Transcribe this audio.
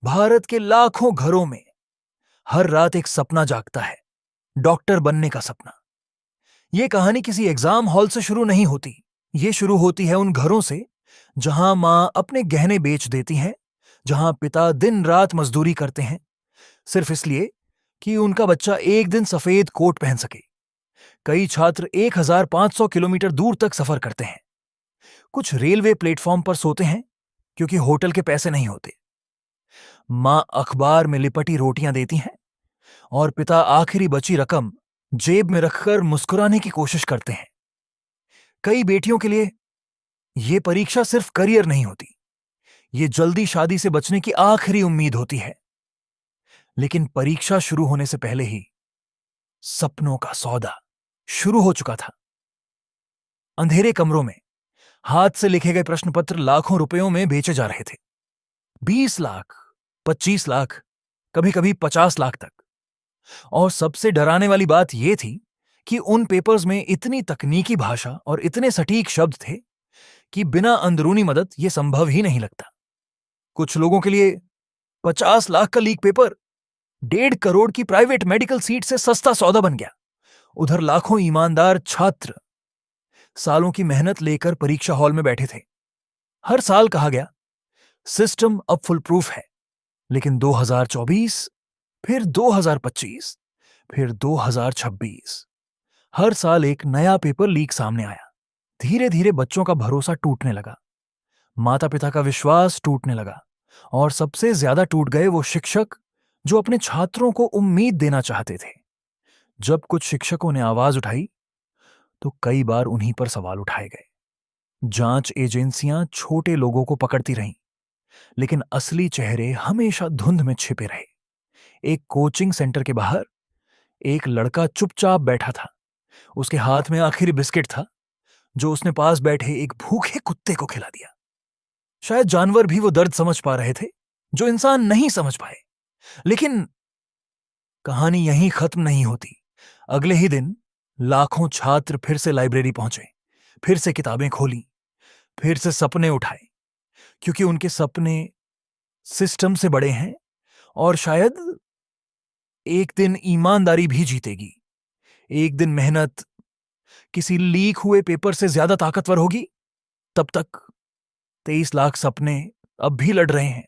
भारत के लाखों घरों में हर रात एक सपना जागता है, डॉक्टर बनने का सपना। ये कहानी किसी एग्जाम हॉल से शुरू नहीं होती। ये शुरू होती है उन घरों से जहां माँ अपने गहने बेच देती हैं, जहां पिता दिन रात मजदूरी करते हैं, सिर्फ इसलिए कि उनका बच्चा एक दिन सफेद कोट पहन सके। कई छात्र 1500 किलोमीटर दूर तक सफर करते हैं। कुछ रेलवे प्लेटफॉर्म पर सोते हैं क्योंकि होटल के पैसे नहीं होते। माँ अखबार में लिपटी रोटियां देती हैं और पिता आखिरी बची रकम जेब में रखकर मुस्कुराने की कोशिश करते हैं। कई बेटियों के लिए यह परीक्षा सिर्फ करियर नहीं होती, ये जल्दी शादी से बचने की आखिरी उम्मीद होती है। लेकिन परीक्षा शुरू होने से पहले ही सपनों का सौदा शुरू हो चुका था। अंधेरे कमरों में हाथ से लिखे गए प्रश्न पत्र लाखों रुपयों में बेचे जा रहे थे। 20 लाख, 25 लाख, कभी कभी 50 लाख तक। और सबसे डराने वाली बात यह थी कि उन पेपर्स में इतनी तकनीकी भाषा और इतने सटीक शब्द थे कि बिना अंदरूनी मदद यह संभव ही नहीं लगता। कुछ लोगों के लिए 50 लाख का लीक पेपर 1.5 करोड़ की प्राइवेट मेडिकल सीट से सस्ता सौदा बन गया। उधर लाखों ईमानदार छात्र सालों की मेहनत लेकर परीक्षा हॉल में बैठे थे। हर साल कहा गया सिस्टम अब फुल प्रूफ है, लेकिन 2024, फिर 2025, फिर 2026, हर साल एक नया पेपर लीक सामने आया। धीरे धीरे बच्चों का भरोसा टूटने लगा, माता पिता का विश्वास टूटने लगा, और सबसे ज्यादा टूट गए वो शिक्षक जो अपने छात्रों को उम्मीद देना चाहते थे। जब कुछ शिक्षकों ने आवाज उठाई तो कई बार उन्हीं पर सवाल उठाए गए। जांच एजेंसियां छोटे लोगों को पकड़ती रहीं, लेकिन असली चेहरे हमेशा धुंध में छिपे रहे। एक कोचिंग सेंटर के बाहर एक लड़का चुपचाप बैठा था। उसके हाथ में आखिरी बिस्किट था जो उसने पास बैठे एक भूखे कुत्ते को खिला दिया। शायद जानवर भी वो दर्द समझ पा रहे थे जो इंसान नहीं समझ पाए। लेकिन कहानी यहीं खत्म नहीं होती। अगले ही दिन लाखों छात्र फिर से लाइब्रेरी पहुंचे, फिर से किताबें खोली, फिर से सपने उठाए, क्योंकि उनके सपने सिस्टम से बड़े हैं और शायद एक दिन ईमानदारी भी जीतेगी। एक दिन मेहनत किसी लीक हुए पेपर से ज्यादा ताकतवर होगी। तब तक 23 लाख सपने अब भी लड़ रहे हैं।